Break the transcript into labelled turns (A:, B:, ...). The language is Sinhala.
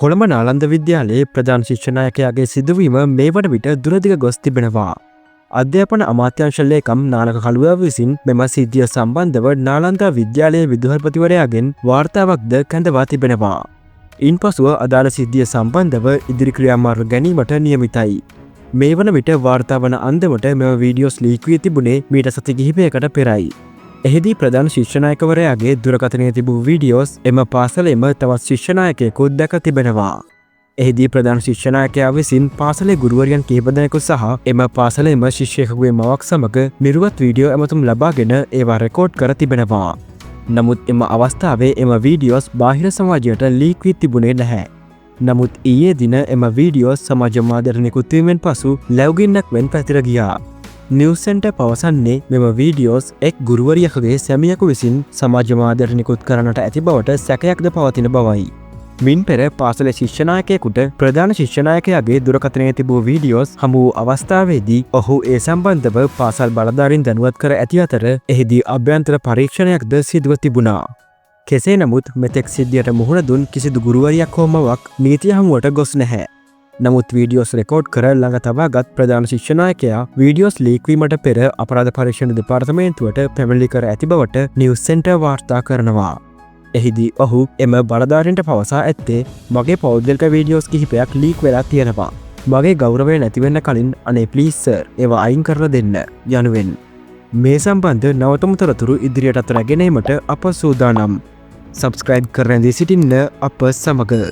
A: කොළඹ නාලන්ද විද්‍යාලයේ ප්‍රධාන ශිෂ්‍ය නායකයාගේ සිදුවීම මේ වන විට දුරදිග ගොස් තිබෙනවා. අධ්‍යාපන අමාත්‍යාංශ ලේකම් නානක කළුවා විසින් මෙම සිද්ධිය සම්බන්ධව නාලන්දා විද්‍යාලයේ විදුහල්පතිවරයාගෙන් වාර්තාවක්ද කැඳවා තිබෙනවා. ඉන්පසුව අදාළ සිද්ධිය සම්බන්ධව ඉදිරි ක්‍රියාමාර්ග ගැනීමට නියමිතයි. මේ වන විට වාර්තා වන අන්දමට මෙම වීඩියෝස් ලීක් වී තිබුණේ මීට සති කිහිපයකට පෙරයි. එහිදී ප්‍රධාන ශිෂ්‍ය නායකවරයාගේ දුරකථනයේ තිබූ වීඩියෝස් එම පාසලේම තවත් ශිෂ්‍ය නායකයෙකු දැක තිබෙනවා. එහිදී ප්‍රධාන ශිෂ්‍ය නායකයා විසින් පාසලේ ගුරුවරියන් කිහිප දෙනෙකු සහ එම පාසලේම ශිෂ්‍යයෙකුගේ මවක් සමග නිරුවත් වීඩියෝ ඇමතුම් ලබාගෙන ඒවා රෙකෝඩ් කර තිබෙනවා. නමුත් එම අවස්ථාවේ එම වීඩියෝස් බාහිර සමාජයට ලීක් වී තිබුණේ නැහැ. නමුත් ඊයේ දින එම වීඩියෝස් සමාජ මාධ්‍යයට නිකුත් වීමෙන් පසු ලැබුගින්නක් වෙන් පැතිර ගියා. නිවුස් සෙන්ටර් පවසන්නේ මෙම වීඩියෝස් එක් ගුරුවරියකගේ සැමියකු විසින් සමාජ මාධ්‍යයට නිකුත් කරන්නට ඇති බවට සැකයක්ද පවතින බවයි. මින් පෙර පාසලේ ශිෂ්‍ය නායකයෙකුට ප්‍රධාන ශිෂ්‍ය නායකයාගේ දුරකථනයේ තිබූ වීඩියෝස් හමු වූ අවස්ථාවේදී ඔහු ඒ සම්බන්ධව පාසල් බලධාරීන් දැනුවත් කර ඇති අතර එහිදී අභ්‍යන්තර පරීක්ෂණයක්ද සිදුව තිබුණා. කෙසේ නමුත් මෙතෙක් සිද්ධියට මුහුණ දුන් කිසිදු ගුරුවරියක් හෝ මවක් නීතිය හමුවට ගොස් නැහැ. නමුත් වීඩියෝස් රෙකෝඩ් කර ළඟ තබාගත් ප්‍රධාන ශිෂ්‍ය නායකයා වීඩියෝස් ලීක් වීමට පෙර අපරාධ පරීක්ෂණ දෙපාර්තමේන්තුවට පැමිණිලි කර ඇති බවට නිවුස් සෙන්ටර් වාර්තා කරනවා. එහිදී ඔහු එම බලධාරීන්ට පවසා ඇත්තේ මගේ පෞද්ගලික වීඩියෝස් කිහිපයක් ලීක් වෙලා තියෙනවා. මගේ ගෞරවය නැතිවෙන්න කලින් අනේ ප්ලීස් සර් ඒවා අයින් කරලා දෙන්න යනුවෙන්. මේ සම්බන්ධ නවතම තොරතුරු ඉදිරියටත් රැගෙන ඒමට අප සූදානම්. සබ්ස්ක්‍රයිබ් කර රැඳී සිටින්න අප සමග.